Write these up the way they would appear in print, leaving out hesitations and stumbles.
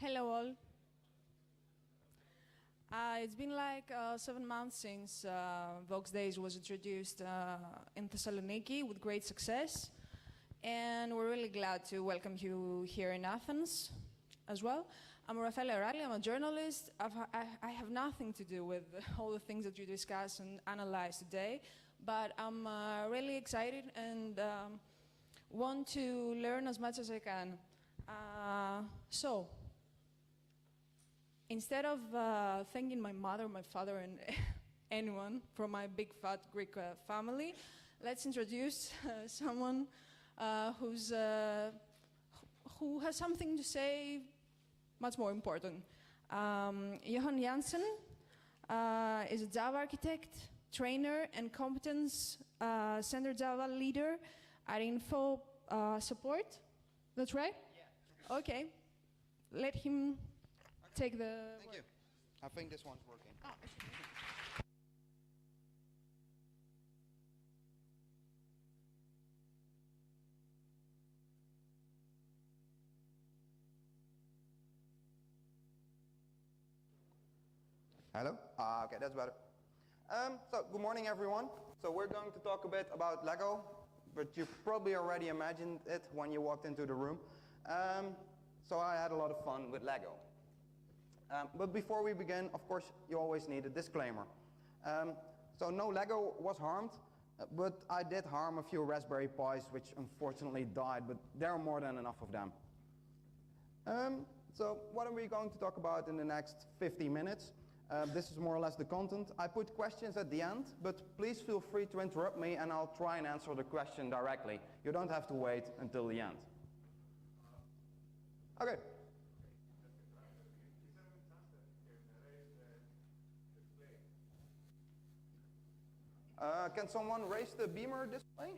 Hello all. It's been like 7 months since Voxxed Days was introduced in Thessaloniki with great success. And we're really glad to welcome you here in Athens as well. I'm Rafaela Ralli, I'm a journalist. I have nothing to do with all the things that you discuss and analyze today, but I'm really excited and want to learn as much as I can. So, instead of thanking my mother, my father, and anyone from my big fat Greek family, let's introduce someone who has something to say much more important. Johan Janssen is a Java architect, trainer, and competence center Java leader at Info Support. That's right? Yeah. Okay. Let him take the Thank you. I think this one's working. Oh, Hello? Okay, that's better. So, good morning everyone. So we're going to talk a bit about Lego, but you probably already imagined it when you walked into the room. So I had a lot of fun with Lego. But before we begin, of course, you always need a disclaimer. So no Lego was harmed, but I did harm a few Raspberry Pis, which unfortunately died, but there are more than enough of them. So what are we going to talk about in the next 50 minutes? This is more or less the content. I put questions at the end, but please feel free to interrupt me and I'll try and answer the question directly. You don't have to wait until the end. Okay. Can someone raise the beamer display?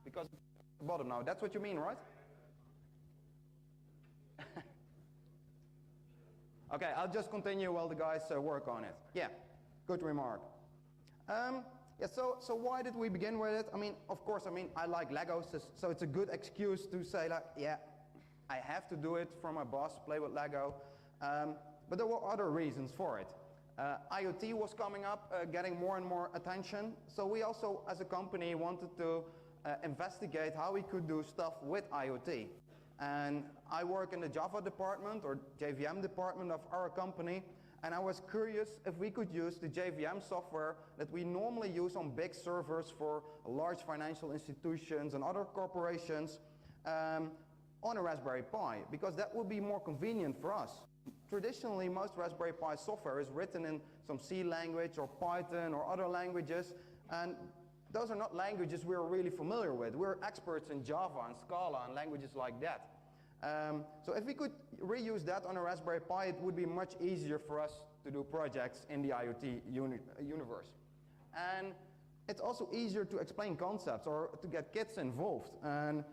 Because it's at the bottom now. That's what you mean, right? Okay, I'll just continue while the guys work on it. Yeah, good remark. Yeah, so why did we begin with it? I mean, of course, I like Legos, so it's a good excuse to say, like, yeah, I have to do it for my boss, play with Lego. But there were other reasons for it. IoT was coming up, getting more and more attention. So we also, as a company, wanted to investigate how we could do stuff with IoT. And I work in the Java department, or JVM department of our company, and I was curious if we could use the JVM software that we normally use on big servers for large financial institutions and other corporations on a Raspberry Pi, because that would be more convenient for us. Traditionally, most Raspberry Pi software is written in some C language or Python or other languages, and those are not languages we're really familiar with. We're experts in Java and Scala and languages like that. So if we could reuse that on a Raspberry Pi, it would be much easier for us to do projects in the IoT universe. And it's also easier to explain concepts or to get kids involved. And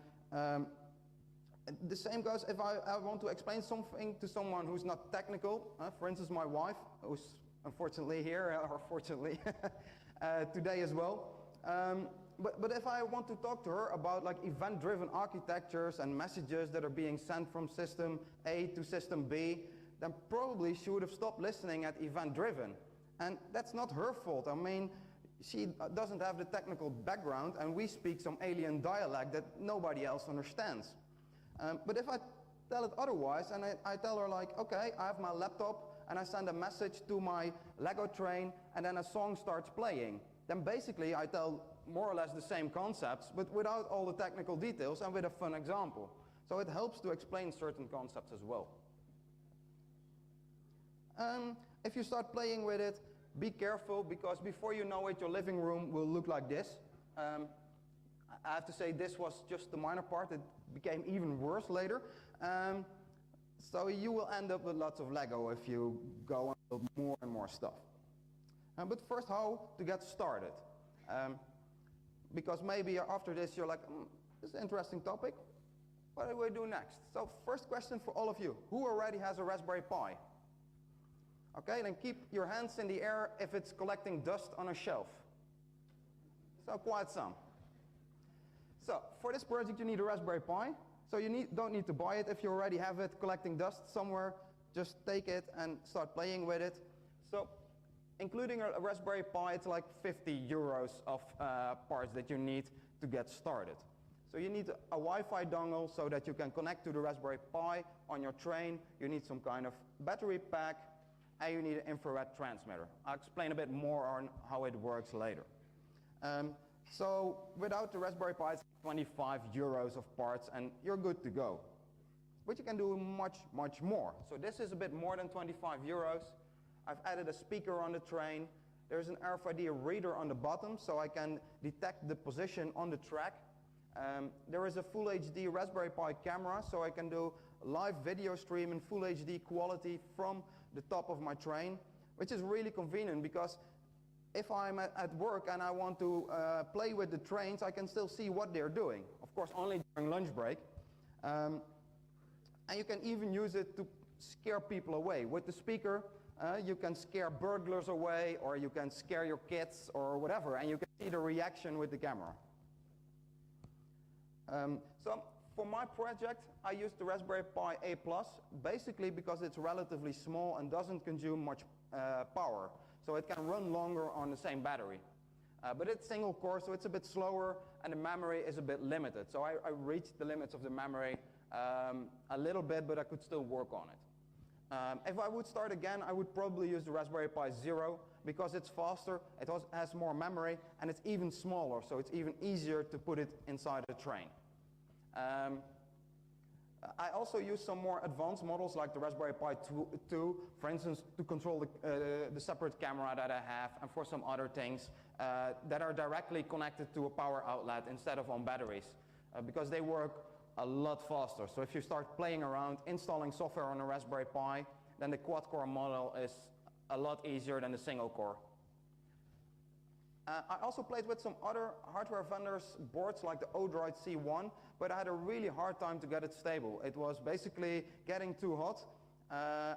the same goes if I want to explain something to someone who's not technical. For instance, my wife, who's unfortunately here, or fortunately today as well. But if I want to talk to her about like event-driven architectures and messages that are being sent from system A to system B, then probably she would have stopped listening at event-driven. And that's not her fault. I mean, she doesn't have the technical background and we speak some alien dialect that nobody else understands. But if I tell it otherwise and I tell her like, okay, I have my laptop and I send a message to my Lego train and then a song starts playing, then basically I tell more or less the same concepts, but without all the technical details and with a fun example. So it helps to explain certain concepts as well. If you start playing with it, be careful, because before you know it, your living room will look like this. I have to say this was just the minor part. It became even worse later. So you will end up with lots of Lego if you go and build more and more stuff. But first, how to get started. Because maybe after this you're like, this is an interesting topic. What do we do next? So first question for all of you. Who already has a Raspberry Pi? Okay, then keep your hands in the air if it's collecting dust on a shelf. So quite some. So for this project you need a Raspberry Pi. So you don't need to buy it if you already have it collecting dust somewhere. Just take it and start playing with it. So including a Raspberry Pi, it's like 50 euros of parts that you need to get started. So you need a Wi-Fi dongle so that you can connect to the Raspberry Pi on your train. You need some kind of battery pack, and you need an infrared transmitter. I'll explain a bit more on how it works later. So without the Raspberry Pi, it's 25 euros of parts, and you're good to go. But you can do much, much more. So this is a bit more than 25 euros. I've added a speaker on the train. There's an RFID reader on the bottom, so I can detect the position on the track. There is a Full HD Raspberry Pi camera, so I can do live video stream in Full HD quality from the top of my train, which is really convenient because if I'm at work and I want to play with the trains, I can still see what they're doing. Of course, only during lunch break. And you can even use it to scare people away. With the speaker, you can scare burglars away, or you can scare your kids or whatever, and you can see the reaction with the camera. So for my project, I used the Raspberry Pi A+, basically because it's relatively small and doesn't consume much power. So it can run longer on the same battery. But it's single core, so it's a bit slower, and the memory is a bit limited. So I reached the limits of the memory a little bit, but I could still work on it. If I would start again, I would probably use the Raspberry Pi Zero because it's faster, it has more memory, and it's even smaller, so it's even easier to put it inside a train. I also use some more advanced models like the Raspberry Pi 2, for instance, to control the separate camera that I have, and for some other things that are directly connected to a power outlet instead of on batteries, because they work a lot faster. So if you start playing around, installing software on a Raspberry Pi, then the quad-core model is a lot easier than the single-core. I also played with some other hardware vendors' boards like the Odroid C1, but I had a really hard time to get it stable. It was basically getting too hot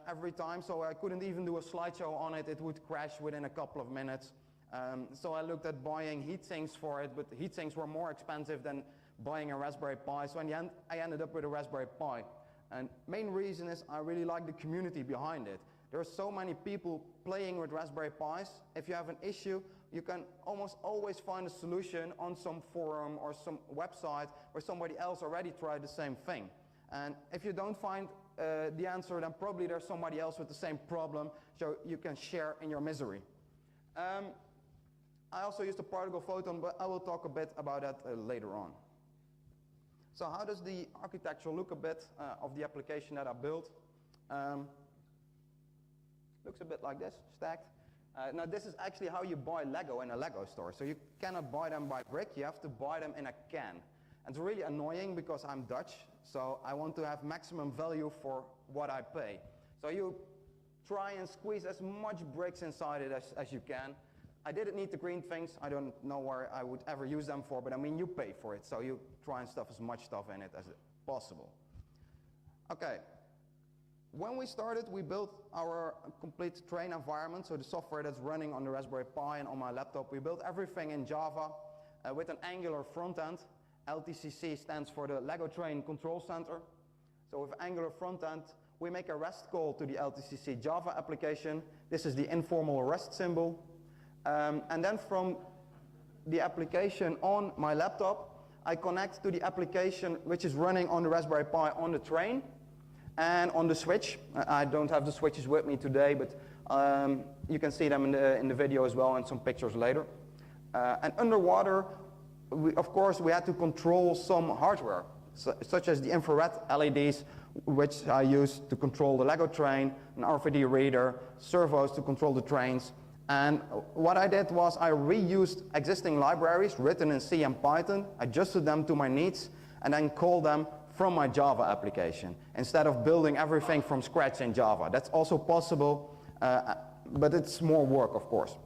every time, so I couldn't even do a slideshow on it. It would crash within a couple of minutes. So I looked at buying heat sinks for it, but the heat sinks were more expensive than buying a Raspberry Pi, so in the end I ended up with a Raspberry Pi. And main reason is I really like the community behind it. There are so many people playing with Raspberry Pis. If you have an issue, you can almost always find a solution on some forum or some website where somebody else already tried the same thing. And if you don't find the answer, then probably there's somebody else with the same problem, so you can share in your misery. I also used a particle photon, but I will talk a bit about that later on. So how does the architecture look a bit of the application that I built? Looks a bit like this, stacked. Now this is actually how you buy Lego in a Lego store. So you cannot buy them by brick, you have to buy them in a can. And it's really annoying because I'm Dutch, so I want to have maximum value for what I pay. So you try and squeeze as much bricks inside it as you can. I didn't need the green things. I don't know where I would ever use them for, but I mean, you pay for it, so you try and stuff as much stuff in it as possible. Okay. When we started, we built our complete train environment, so the software that's running on the Raspberry Pi and on my laptop. We built everything in Java with an Angular front end. LTCC stands for the Lego Train Control Center. So with Angular front end, we make a REST call to the LTCC Java application. This is the informal REST symbol. And then from the application on my laptop, I connect to the application which is running on the Raspberry Pi on the train and on the switch. I don't have the switches with me today, but you can see them in the video as well and some pictures later. And underwater, of course, we had to control some hardware, such as the infrared LEDs, which I used to control the Lego train, an RFID reader, servos to control the trains. And what I did was I reused existing libraries written in C and Python, adjusted them to my needs, and then called them from my Java application, instead of building everything from scratch in Java. That's also possible, but it's more work, of course.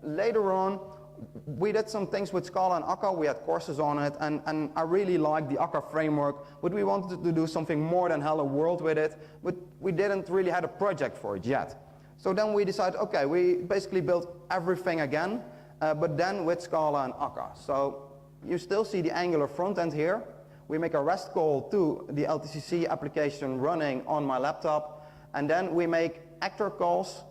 Later on, we did some things with Scala and Akka. We had courses on it, and I really liked the Akka framework, but we wanted to do something more than Hello World with it, but we didn't really have a project for it yet. So then we decided, okay, we basically built everything again, but then with Scala and Akka. So you still see the Angular front end here. We make a REST call to the LTCC application running on my laptop, and then we make actor calls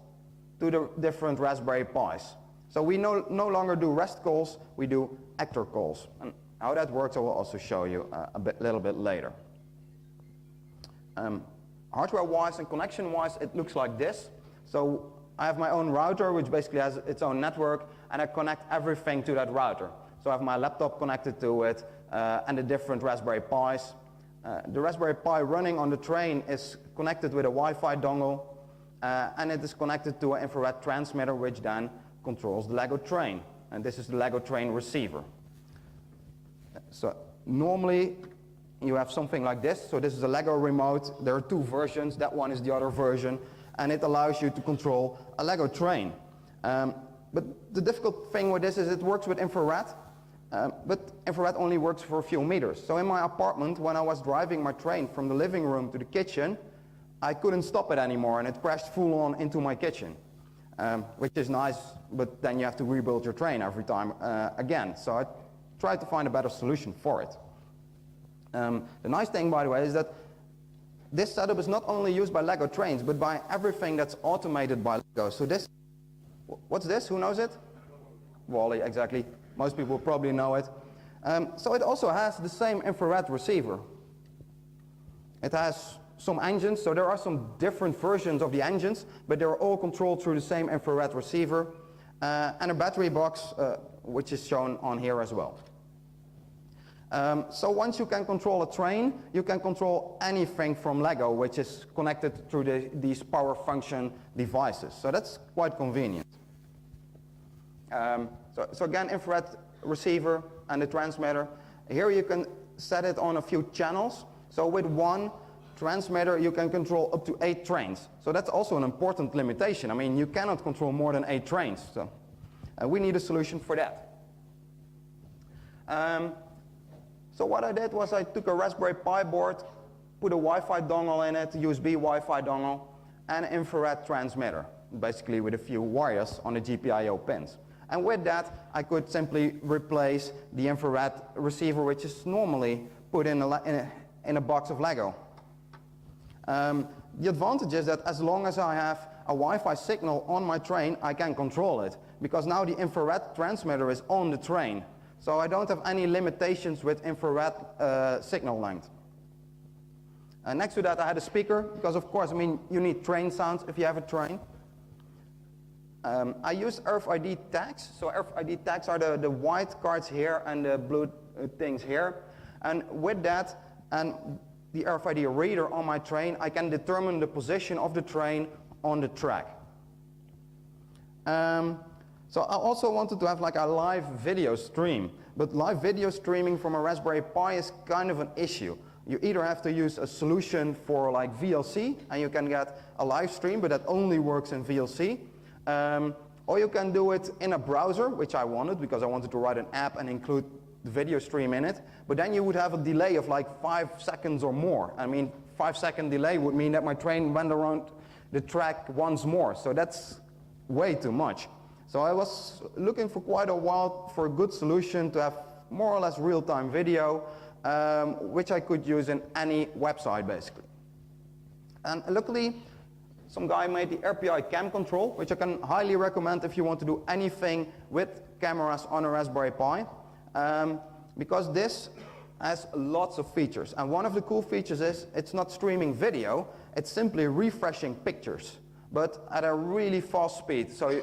to the different Raspberry Pis. So we no longer do REST calls, we do actor calls. And how that works I will also show you a little bit later. Hardware-wise and connection-wise, it looks like this. So I have my own router, which basically has its own network, and I connect everything to that router. So I have my laptop connected to it, and the different Raspberry Pis. The Raspberry Pi running on the train is connected with a Wi-Fi dongle, and it is connected to an infrared transmitter, which then controls the Lego train. And this is the Lego train receiver. So normally you have something like this. So this is a Lego remote. There are two versions. That one is the other version. And it allows you to control a Lego train. But the difficult thing with this is it works with infrared. But infrared only works for a few meters. So in my apartment, when I was driving my train from the living room to the kitchen, I couldn't stop it anymore, and it crashed full on into my kitchen, which is nice, but then you have to rebuild your train every time again. So I tried to find a better solution for it. The nice thing, by the way, is that this setup is not only used by Lego trains, but by everything that's automated by Lego. So this, what's this? Who knows it? Wally, exactly. Most people probably know it. So it also has the same infrared receiver. It has some engines, so there are some different versions of the engines, but they're all controlled through the same infrared receiver, and a battery box, which is shown on here as well. So once you can control a train, you can control anything from Lego, which is connected through these power function devices. So that's quite convenient. So again, infrared receiver and the transmitter. Here you can set it on a few channels. So with one transmitter, you can control up to 8 trains. So that's also an important limitation. I mean, you cannot control more than 8 trains. So we need a solution for that. So what I did was I took a Raspberry Pi board, put a Wi-Fi dongle in it, USB Wi-Fi dongle, and an infrared transmitter, basically with a few wires on the GPIO pins. And with that, I could simply replace the infrared receiver, which is normally put in a box of Lego. The advantage is that as long as I have a Wi-Fi signal on my train, I can control it, because now the infrared transmitter is on the train. So I don't have any limitations with infrared signal length. Next to that, I had a speaker, because of course, I mean, you need train sounds if you have a train. I use RFID tags. So RFID tags are the white cards here and the blue things here. And with that and the RFID reader on my train, I can determine the position of the train on the track. So I also wanted to have like a live video stream, but live video streaming from a Raspberry Pi is kind of an issue. You either have to use a solution for like VLC, and you can get a live stream, but that only works in VLC. Or you can do it in a browser, which I wanted, because I wanted to write an app and include the video stream in it. But then you would have a delay of like 5 seconds or more. I mean, 5-second delay would mean that my train went around the track once more. So that's way too much. So I was looking for quite a while for a good solution to have more or less real-time video, which I could use in any website, basically. And luckily, some guy made the RPI cam control, which I can highly recommend if you want to do anything with cameras on a Raspberry Pi, because this has lots of features. And one of the cool features is it's not streaming video, it's simply refreshing pictures, but at a really fast speed. So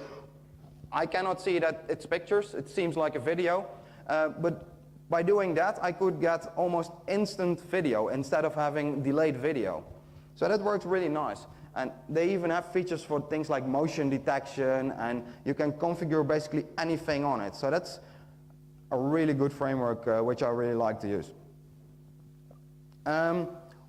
I cannot see that it's pictures, it seems like a video, but by doing that, I could get almost instant video instead of having delayed video. So that works really nice. And they even have features for things like motion detection, and you can configure basically anything on it. So that's a really good framework, which I really like to use.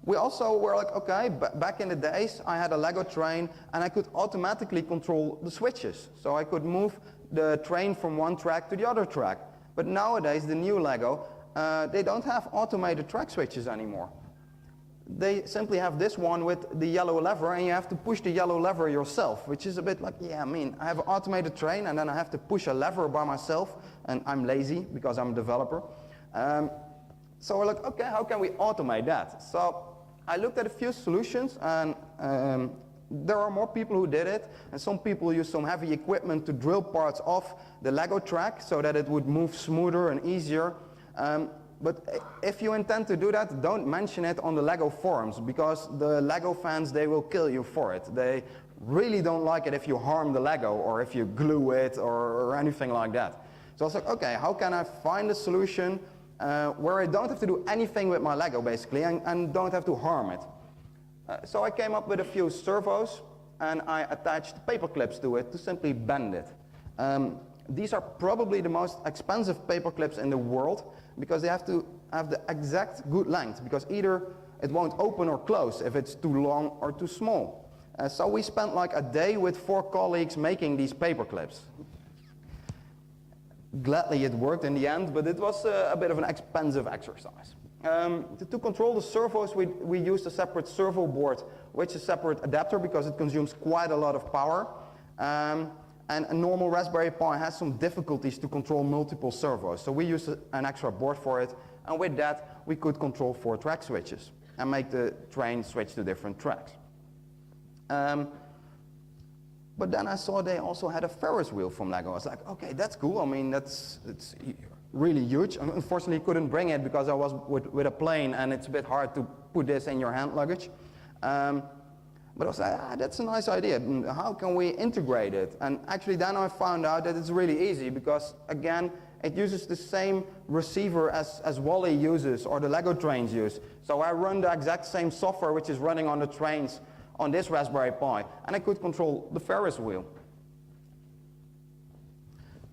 We also were like, okay, back in the days, I had a Lego train, and I could automatically control the switches. So I could move the train from one track to the other track. But nowadays, the new Lego, they don't have automated track switches anymore. They simply have this one with the yellow lever, and you have to push the yellow lever yourself, which is a bit like, yeah, I mean, I have an automated train, and then I have to push a lever by myself, and I'm lazy because I'm a developer. So we're like, okay, how can we automate that? So I looked at a few solutions, and there are more people who did it, and some people use some heavy equipment to drill parts off the Lego track so that it would move smoother and easier. But if you intend to do that, don't mention it on the Lego forums, because the Lego fans, they will kill you for it. They really don't like it if you harm the Lego or if you glue it or anything like that. So I was like, okay, how can I find a solution where I don't have to do anything with my Lego, basically, and don't have to harm it? So I came up with a few servos, and I attached paper clips to it to simply bend it. These are probably the most expensive paper clips in the world, because they have to have the exact good length, because either it won't open or close if it's too long or too small. So we spent like a day with 4 colleagues making these paper clips. Gladly it worked in the end, but it was a bit of an expensive exercise. To control the servos, we used a separate servo board, which is a separate adapter because it consumes quite a lot of power. And a normal Raspberry Pi has some difficulties to control multiple servos. So we used an extra board for it, and with that we could control 4 track switches and make the train switch to different tracks. But then I saw they also had a Ferris wheel from Lego. I was like, okay, that's cool. I mean, it's really huge. Unfortunately, couldn't bring it because I was with a plane, and it's a bit hard to put this in your hand luggage. But I was like, that's a nice idea. How can we integrate it? And actually then I found out that it's really easy, because again, it uses the same receiver as Wally uses or the Lego trains use. So I run the exact same software which is running on the trains on this Raspberry Pi, and I could control the Ferris wheel.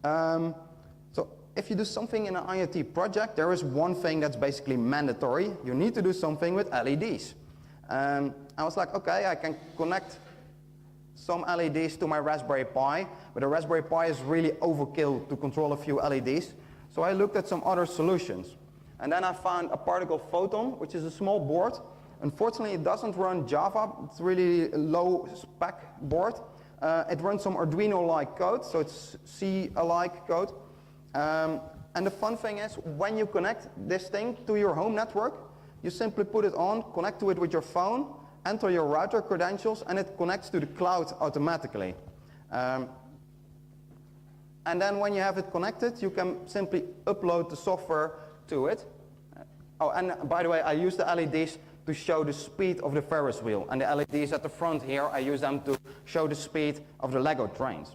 So if you do something in an IoT project, there is one thing that's basically mandatory. You need to do something with LEDs. I was like, okay, I can connect some LEDs to my Raspberry Pi, but the Raspberry Pi is really overkill to control a few LEDs. So I looked at some other solutions. And then I found a particle photon, which is a small board. Unfortunately, it doesn't run Java. It's really a low spec board. It runs some Arduino-like code, so it's C-alike code. And the fun thing is, when you connect this thing to your home network, you simply put it on, connect to it with your phone, enter your router credentials, and it connects to the cloud automatically. And then when you have it connected, you can simply upload the software to it. Oh, and by the way, I use the LEDs to show the speed of the Ferris wheel. And the LEDs at the front here, I use them to show the speed of the Lego trains.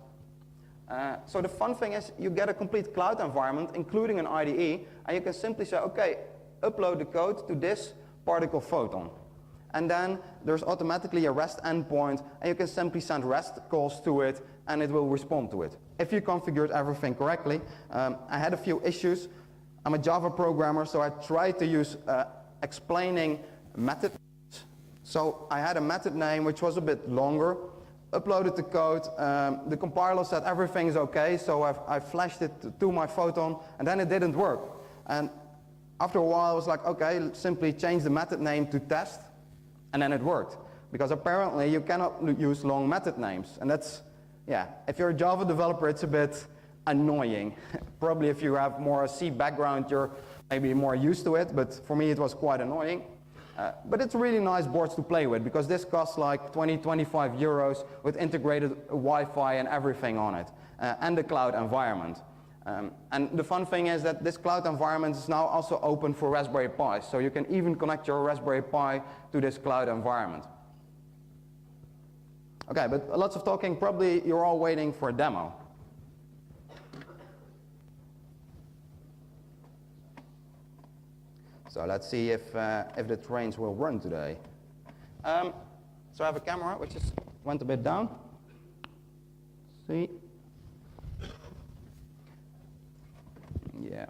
So the fun thing is, you get a complete cloud environment, including an IDE, and you can simply say, okay, upload the code to this particle photon. And then there's automatically a REST endpoint, and you can simply send REST calls to it, and it will respond to it. If you configured everything correctly. I had a few issues. I'm a Java programmer, so I tried to use explaining method. So I had a method name which was a bit longer, uploaded the code, the compiler said everything is okay, so I flashed it to my photon, and then it didn't work. And after a while I was like, okay, simply change the method name to test, and then it worked. Because apparently you cannot use long method names, and that's, yeah, if you're a Java developer it's a bit annoying. Probably if you have more C background you're maybe more used to it, but for me it was quite annoying. But it's really nice boards to play with, because this costs like 20-25 euros with integrated Wi-Fi and everything on it, and the cloud environment. And the fun thing is that this cloud environment is now also open for Raspberry Pi, so you can even connect your Raspberry Pi to this cloud environment. Okay, but lots of talking. Probably you're all waiting for a demo. So let's see if the trains will run today. So I have a camera which just went a bit down. See? Yeah.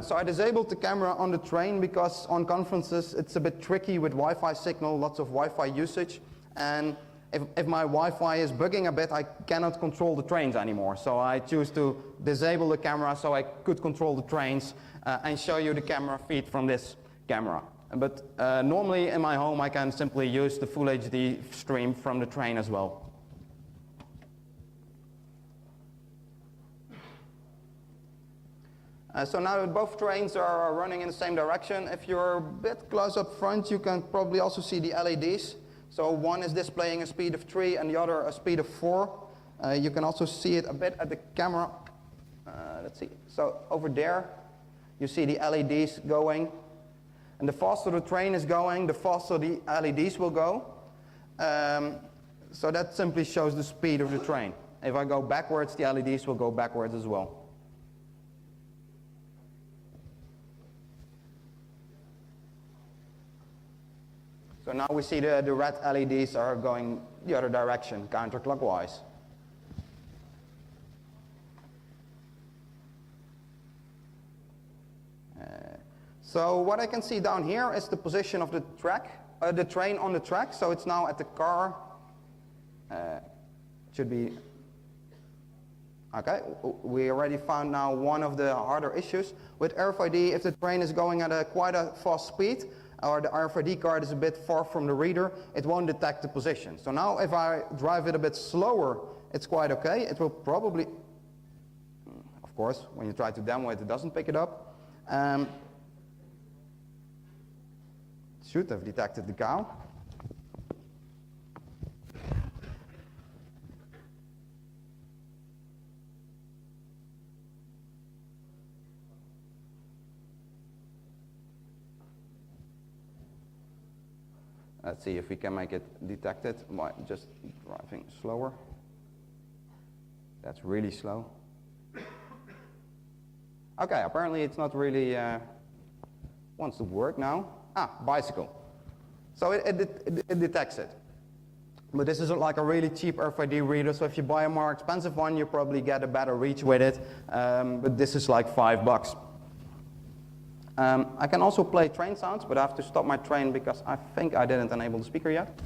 So I disabled the camera on the train because on conferences it's a bit tricky with Wi-Fi signal, lots of Wi-Fi usage. And if my Wi-Fi is bugging a bit, I cannot control the trains anymore. So I choose to disable the camera so I could control the trains and show you the camera feed from this camera. But normally in my home I can simply use the Full HD stream from the train as well. So now that both trains are running in the same direction, if you're a bit close up front, you can probably also see the LEDs. So one is displaying a speed of 3 and the other a speed of 4. You can also see it a bit at the camera. Let's see. So over there, you see the LEDs going. And the faster the train is going, the faster the LEDs will go. So that simply shows the speed of the train. If I go backwards, the LEDs will go backwards as well. So now we see the red LEDs are going the other direction, counterclockwise. So what I can see down here is the position of the train on the track. So it's now at the car. Should be okay. We already found now one of the harder issues with RFID. If the train is going at quite a fast speed, or the RFID card is a bit far from the reader, it won't detect the position. So now if I drive it a bit slower, it's quite okay. It will probably, of course, when you try to demo it, it doesn't pick it up. Should have detected the cow. Let's see if we can make it detect it by just driving slower. That's really slow. Okay, apparently it's not really wants to work now. Bicycle. So it detects it. But this is like a really cheap RFID reader, so if you buy a more expensive one, you probably get a better reach with it. But this is like $5. I can also play train sounds, but I have to stop my train because I think I didn't enable the speaker yet.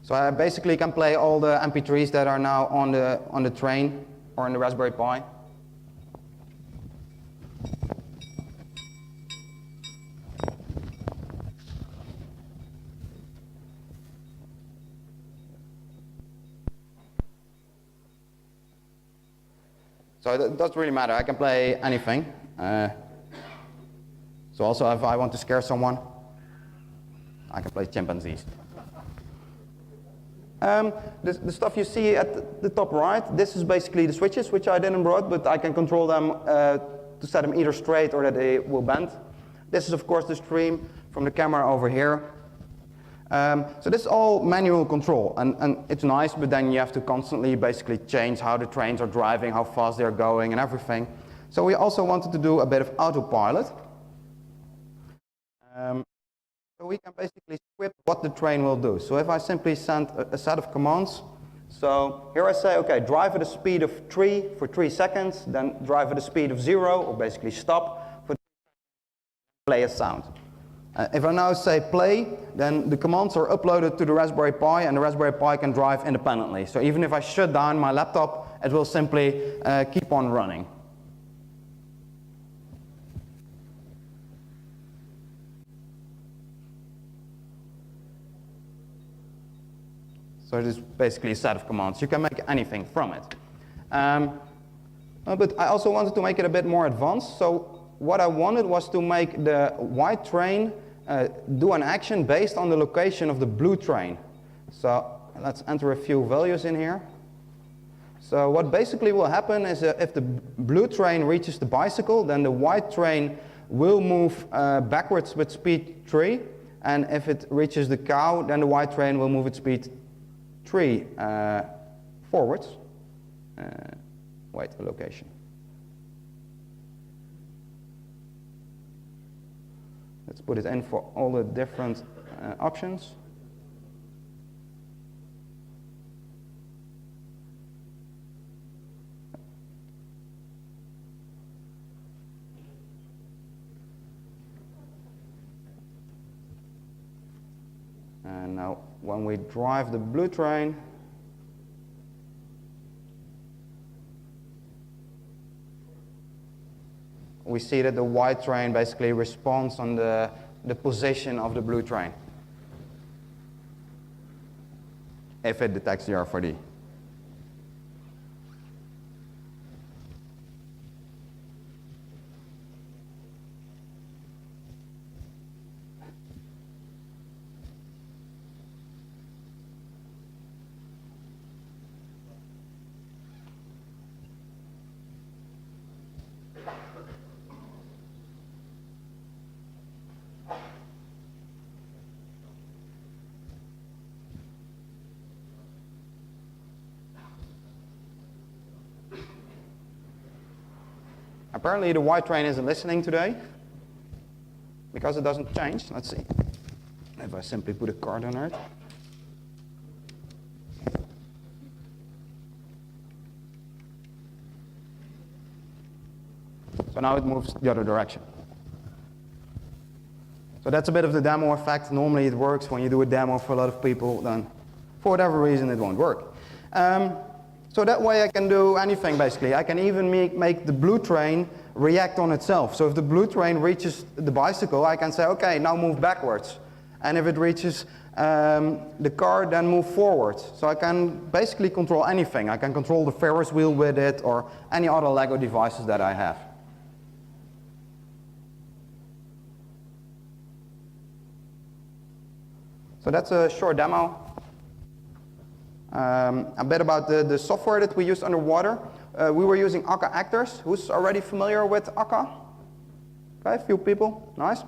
So I basically can play all the MP3s that are now on the train or on the Raspberry Pi. So it doesn't really matter. I can play anything. So also if I want to scare someone, I can play chimpanzees. The stuff you see at the top right, this is basically the switches, which I didn't brought, but I can control them to set them either straight or that they will bend. This is, of course, the stream from the camera over here. So this is all manual control, and it's nice, but then you have to constantly basically change how the trains are driving, how fast they're going, and everything. So we also wanted to do a bit of autopilot. So we can basically script what the train will do. So if I simply send a set of commands, so here I say, okay, drive at a speed of 3 for 3 seconds, then drive at a speed of 0, or basically stop, for play a sound. If I now say play, then the commands are uploaded to the Raspberry Pi, and the Raspberry Pi can drive independently. So even if I shut down my laptop, it will simply keep on running. So it is basically a set of commands. You can make anything from it. But I also wanted to make it a bit more advanced. So what I wanted was to make the white train do an action based on the location of the blue train. So let's enter a few values in here. So what basically will happen is if the blue train reaches the bicycle, then the white train will move backwards with speed 3. And if it reaches the cow, then the white train will move at speed 3 forwards. Wait, a location. Let's put it in for all the different options. And now when we drive the blue train, we see that the white train basically responds on the position of the blue train, if it detects the RFID. Apparently the white train isn't listening today because it doesn't change. Let's see if I simply put a card on it. So now it moves the other direction. So that's a bit of the demo effect. Normally it works when you do a demo for a lot of people, then for whatever reason it won't work. So that way I can do anything basically. I can even make the blue train react on itself. So if the blue train reaches the bicycle, I can say, okay, now move backwards. And if it reaches the car, then move forward. So I can basically control anything. I can control the Ferris wheel with it or any other Lego devices that I have. So that's a short demo. A bit about the software that we used underwater. We were using Akka actors. Who's already familiar with Akka? Okay, a few people, nice.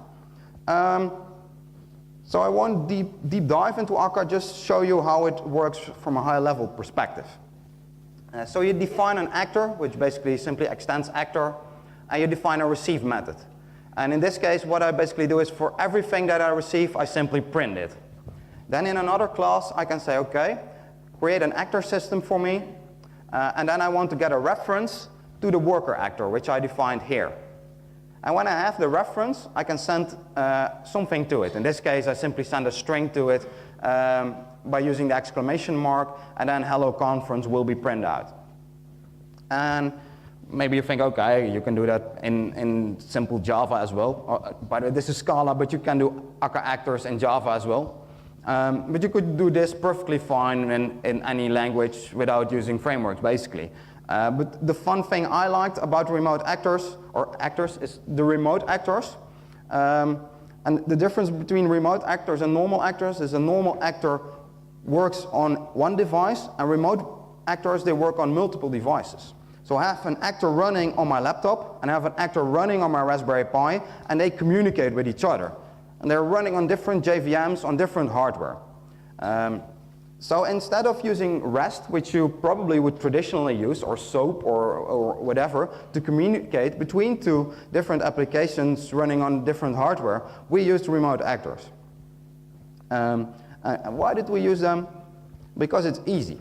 So I won't deep dive into Akka, just show you how it works from a high level perspective. So you define an actor, which basically simply extends actor, and you define a receive method. And in this case, what I basically do is for everything that I receive, I simply print it. Then in another class, I can say, okay, create an actor system for me, and then I want to get a reference to the worker actor, which I defined here. And when I have the reference, I can send something to it. In this case, I simply send a string to it by using the exclamation mark, and then hello conference will be printed out. And maybe you think, okay, you can do that in simple Java as well. By the way, this is Scala, but you can do Akka actors in Java as well. But you could do this perfectly fine in any language without using frameworks, basically. But the fun thing I liked about remote actors, is the remote actors. And the difference between remote actors and normal actors is a normal actor works on one device, and remote actors, they work on multiple devices. So I have an actor running on my laptop, and I have an actor running on my Raspberry Pi, and they communicate with each other. And they're running on different JVMs on different hardware. So instead of using REST, which you probably would traditionally use, or SOAP or whatever, to communicate between two different applications running on different hardware, we used remote actors. And why did we use them? Because it's easy.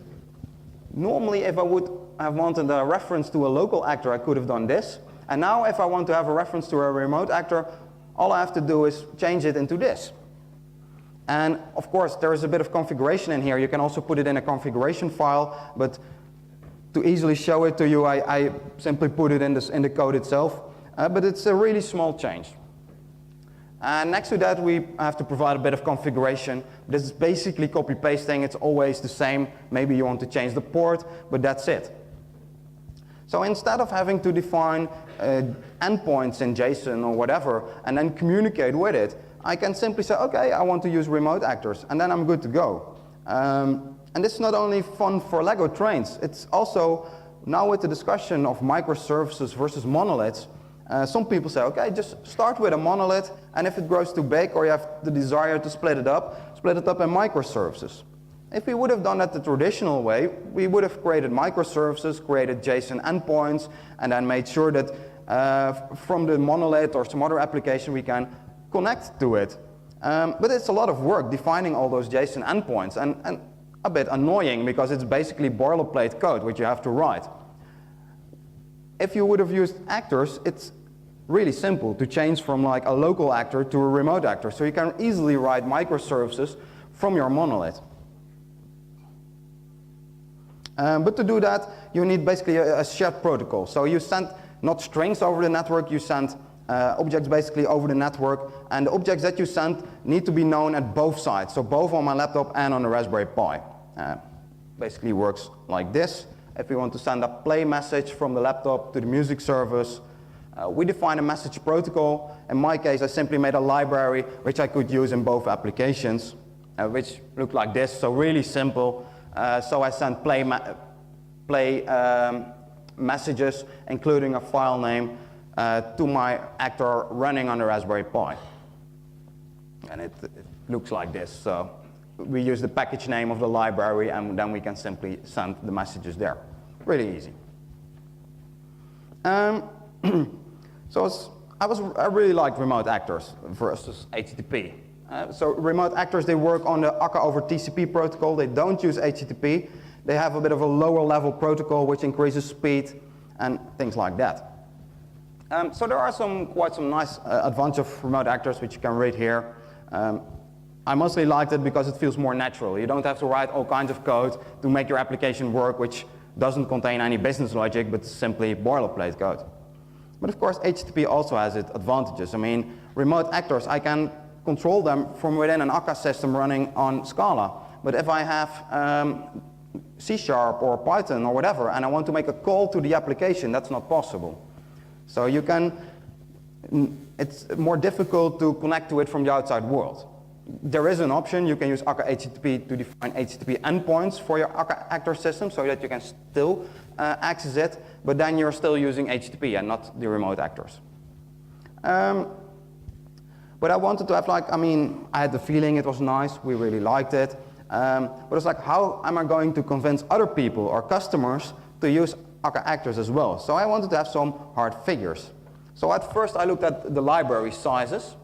Normally, if I would have wanted a reference to a local actor, I could have done this. And now if I want to have a reference to a remote actor, all I have to do is change it into this. And of course, there is a bit of configuration in here. You can also put it in a configuration file, but to easily show it to you, I simply put it in the code itself. But it's a really small change. And next to that, we have to provide a bit of configuration. This is basically copy-pasting. It's always the same. Maybe you want to change the port, but that's it. So instead of having to define endpoints in JSON or whatever, and then communicate with it, I can simply say, okay, I want to use remote actors, and then I'm good to go. And this is not only fun for Lego trains, it's also, now with the discussion of microservices versus monoliths, some people say, okay, just start with a monolith, and if it grows too big or you have the desire to split it up in microservices. If we would have done that the traditional way, we would have created microservices, created JSON endpoints, and then made sure that from the monolith or some other application we can connect to it. But it's a lot of work defining all those JSON endpoints, and a bit annoying because it's basically boilerplate code which you have to write. If you would have used actors, it's really simple to change from like a local actor to a remote actor. So you can easily write microservices from your monolith. But to do that, you need basically a shared protocol. So you send not strings over the network, you send objects basically over the network, and the objects that you send need to be known at both sides, so both on my laptop and on the Raspberry Pi. Basically works like this. If we want to send a play message from the laptop to the music service, we define a message protocol. In my case, I simply made a library which I could use in both applications, which look like this, so really simple. So I send play messages, including a file name, to my actor running on the Raspberry Pi. And it looks like this. So we use the package name of the library, and then we can simply send the messages there. Really easy. I really like remote actors versus HTTP. So remote actors, they work on the akka over TCP protocol. They don't use HTTP. They have a bit of a lower level protocol which increases speed and things like that. So there are quite some nice advantages of remote actors which you can read here. I mostly liked it because it feels more natural. You don't have to write all kinds of code to make your application work, which doesn't contain any business logic, but simply boilerplate code. But of course, HTTP also has its advantages. I mean, remote actors, I can control them from within an akka system running on Scala. But if I have C# or Python or whatever, and I want to make a call to the application, that's not possible. So it's more difficult to connect to it from the outside world. There is an option, you can use akka HTTP to define HTTP endpoints for your akka actor system so that you can still access it, but then you're still using HTTP and not the remote actors. But I wanted to have I had the feeling it was nice, we really liked it, but it's like, how am I going to convince other people or customers to use akka actors as well? So I wanted to have some hard figures. So at first I looked at the library sizes,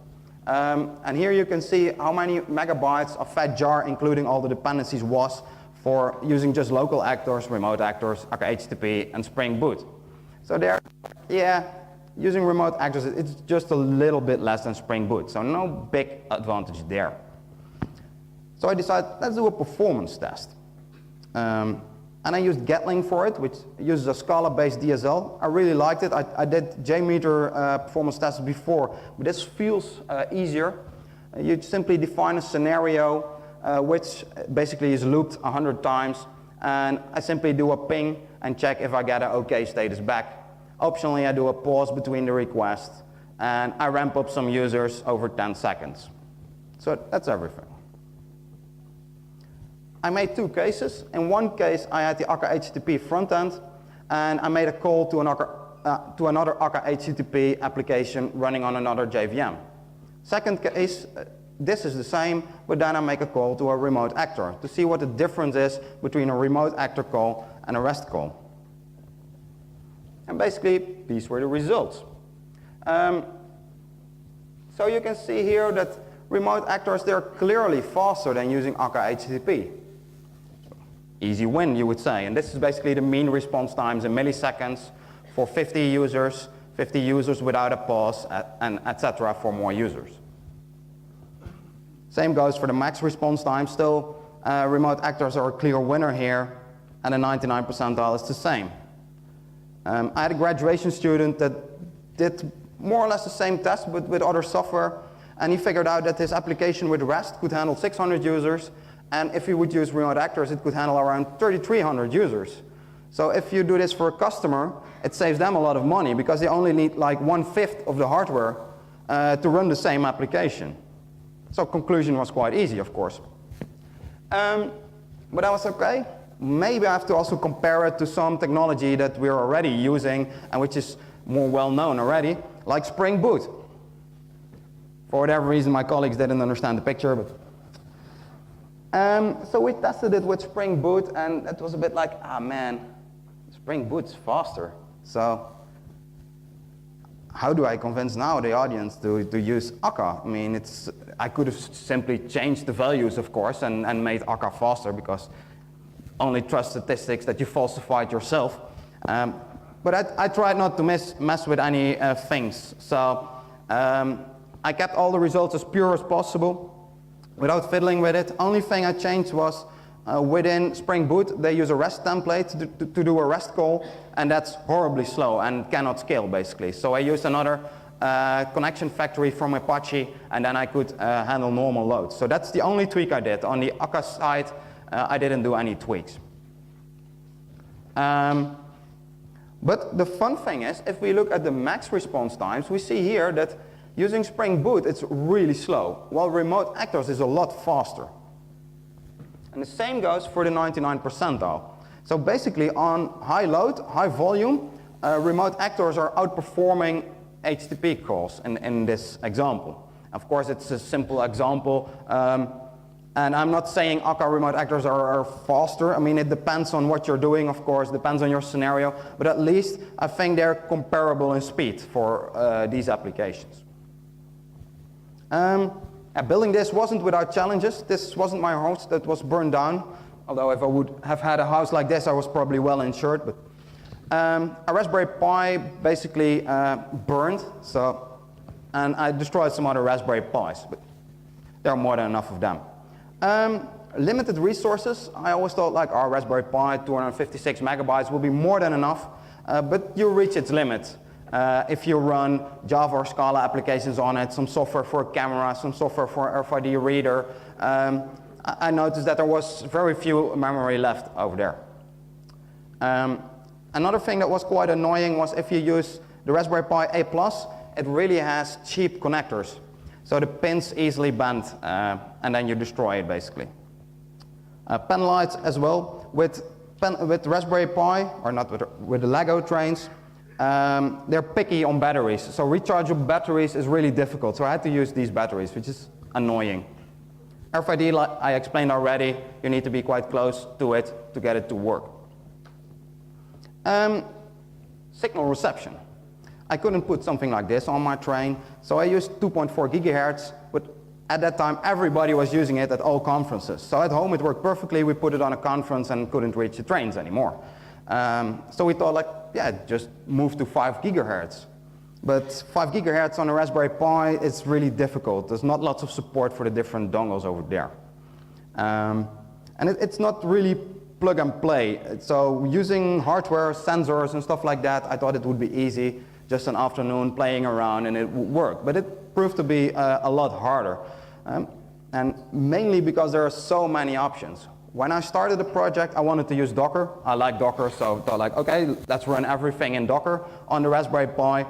and here you can see how many megabytes a fat jar, including all the dependencies, was for using just local actors, remote actors, akka HTTP, and Spring Boot. So there, yeah, using remote actors, it's just a little bit less than Spring Boot, so no big advantage there. So I decided, let's do a performance test. And I used Gatling for it, which uses a Scala-based DSL. I really liked it. I did JMeter performance tests before, but this feels easier. You simply define a scenario which basically is looped 100 times, and I simply do a ping and check if I get an OK status back. Optionally, I do a pause between the requests, and I ramp up some users over 10 seconds. So that's everything. I made two cases. In one case, I had the akka HTTP front end, and I made a call to another akka HTTP application running on another JVM. Second case, this is the same, but then I make a call to a remote actor to see what the difference is between a remote actor call and a REST call. And basically, these were the results. So you can see here that remote actors, they're clearly faster than using akka HTTP. Easy win, you would say. And this is basically the mean response times in milliseconds for 50 users without a pause, and etc. for more users. Same goes for the max response time. Still, remote actors are a clear winner here, and the 99 percentile is the same. I had a graduation student that did more or less the same test, but with other software, and he figured out that his application with REST could handle 600 users, and if you would use remote actors, it could handle around 3,300 users. So if you do this for a customer, it saves them a lot of money because they only need like 1/5 of the hardware to run the same application. So conclusion was quite easy, of course. But I was okay. Maybe I have to also compare it to some technology that we're already using and which is more well known already, like Spring Boot. For whatever reason, my colleagues didn't understand the picture, but so we tested it with Spring Boot, and it was a bit like, man, Spring Boot's faster. So how do I convince now the audience to use akka? I mean, I could have simply changed the values, of course, and made akka faster, because only trust statistics that you falsified yourself. But I tried not to mess with any things. So I kept all the results as pure as possible without fiddling with it. Only thing I changed was within Spring Boot, they use a REST template to do a REST call, and that's horribly slow and cannot scale, basically. So I used another connection factory from Apache, and then I could handle normal loads. So that's the only tweak I did. On the Akka side, I didn't do any tweaks. But the fun thing is, if we look at the max response times, we see here that using Spring Boot, it's really slow, while remote actors is a lot faster. And the same goes for the 99 percentile. So basically, on high load, high volume, remote actors are outperforming HTTP calls in this example. Of course, it's a simple example. And I'm not saying Akka remote actors are faster. I mean, it depends on what you're doing, of course, depends on your scenario. But at least I think they're comparable in speed for these applications. Building this wasn't without challenges. This wasn't my house that was burned down. Although if I would have had a house like this, I was probably well insured. But a Raspberry Pi basically burned. And I destroyed some other Raspberry Pis. But there are more than enough of them. Limited resources. I always thought like our Raspberry Pi, 256 megabytes will be more than enough. But you reach its limit. If you run Java or Scala applications on it, some software for a camera, some software for RFID reader, I noticed that there was very few memory left over there. Another thing that was quite annoying was if you use the Raspberry Pi A+, it really has cheap connectors. So the pins easily bend, and then you destroy it basically. Pen lights as well. With Raspberry Pi, or not with the Lego trains, they're picky on batteries. So rechargeable batteries is really difficult. So I had to use these batteries, which is annoying. RFID, like I explained already, you need to be quite close to it to get it to work. Signal reception. I couldn't put something like this on my train, so I used 2.4 gigahertz, but at that time everybody was using it at all conferences. So at home it worked perfectly, we put it on a conference and couldn't reach the trains anymore. So we thought like, yeah, just move to 5 gigahertz. But 5 gigahertz on a Raspberry Pi is really difficult. There's not lots of support for the different dongles over there. And it's not really plug and play. So using hardware, sensors and stuff like that, I thought it would be easy. Just an afternoon playing around and it would work. But it proved to be a lot harder. And mainly because there are so many options. When I started the project, I wanted to use Docker. I like Docker, so I thought like, okay, let's run everything in Docker on the Raspberry Pi.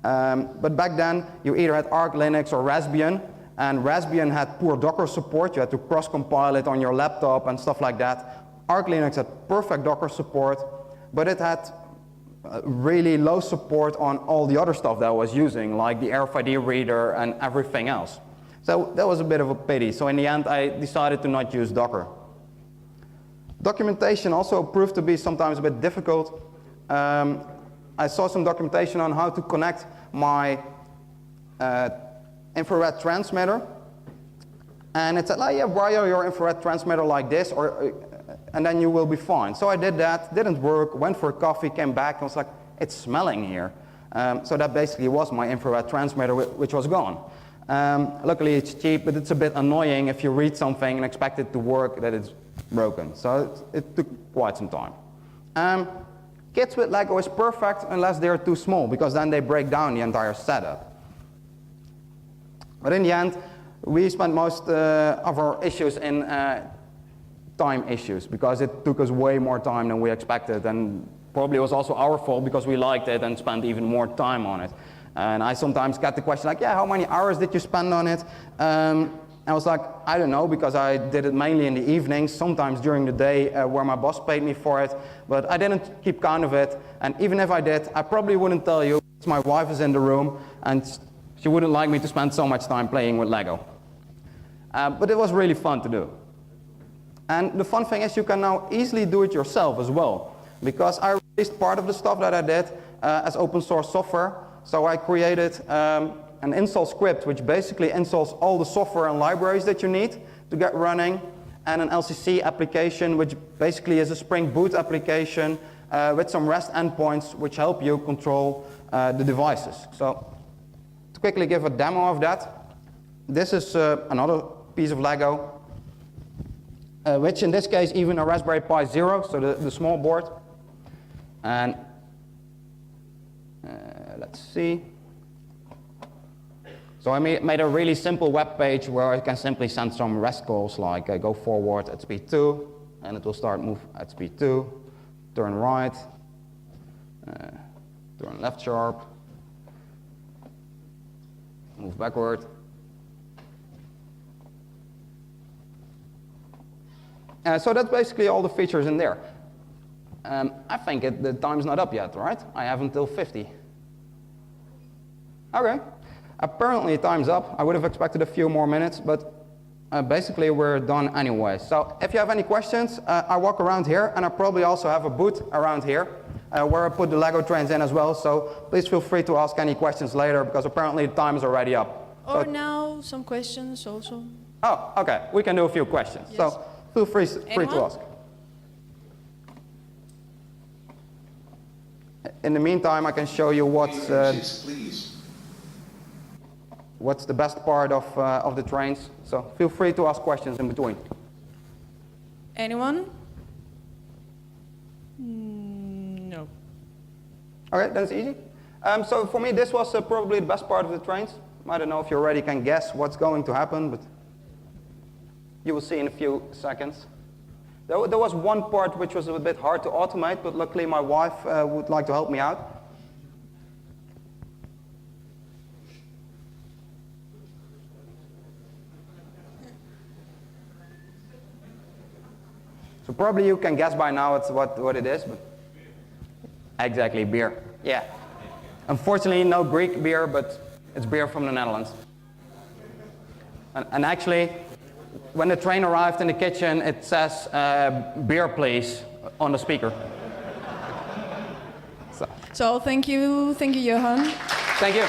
But back then, you either had Arch Linux or Raspbian, and Raspbian had poor Docker support. You had to cross-compile it on your laptop and stuff like that. Arch Linux had perfect Docker support, but it had really low support on all the other stuff that I was using, like the RFID reader and everything else. So that was a bit of a pity. So in the end, I decided to not use Docker. Documentation also proved to be sometimes a bit difficult. I saw some documentation on how to connect my infrared transmitter. And it said, oh, yeah, wire your infrared transmitter like this, and then you will be fine. So I did that, didn't work, went for a coffee, came back, and was like, it's smelling here. So that basically was my infrared transmitter, which was gone. Luckily, it's cheap, but it's a bit annoying if you read something and expect it to work, that it's broken. So it took quite some time. Kits with Lego is perfect unless they're too small, because then they break down the entire setup. But in the end, we spent most of our issues in time issues, because it took us way more time than we expected, and probably it was also our fault because we liked it and spent even more time on it. And I sometimes get the question like, yeah, how many hours did you spend on it? I was like, I don't know, because I did it mainly in the evenings, sometimes during the day where my boss paid me for it, but I didn't keep count of it. And even if I did, I probably wouldn't tell you, because my wife is in the room and she wouldn't like me to spend so much time playing with Lego. But it was really fun to do. And the fun thing is you can now easily do it yourself as well, because I released part of the stuff that I did as open source software. So I created an install script which basically installs all the software and libraries that you need to get running, and an LCC application which basically is a Spring Boot application with some REST endpoints which help you control the devices. So to quickly give a demo of that, this is another piece of Lego. which in this case even a Raspberry Pi Zero, so the small board. And let's see. So I made a really simple web page where I can simply send some REST calls like go forward at speed 2, and it will start move at speed 2, turn right, turn left sharp, move backward. So that's basically all the features in there. I think the time's not up yet, right? I have until 50. Okay. Apparently time's up. I would have expected a few more minutes, but basically we're done anyway. So if you have any questions, I walk around here, and I probably also have a booth around here where I put the Lego trains in as well. So please feel free to ask any questions later, because apparently the time is already up. Or so now some questions also. Oh, okay. We can do a few questions. Yes. So feel free to ask. In the meantime, I can show you what's the best part of the trains. So feel free to ask questions in between. Anyone? No. Okay, that's easy. So for me, this was probably the best part of the trains. I don't know if you already can guess what's going to happen, but you will see in a few seconds. There was one part which was a bit hard to automate, but luckily my wife would like to help me out. So probably you can guess by now it's what it is, but exactly, beer. Yeah. Unfortunately, no Greek beer, but it's beer from the Netherlands. And actually, when the train arrived in the kitchen, it says, beer please, on the speaker. So thank you, Johan. Thank you.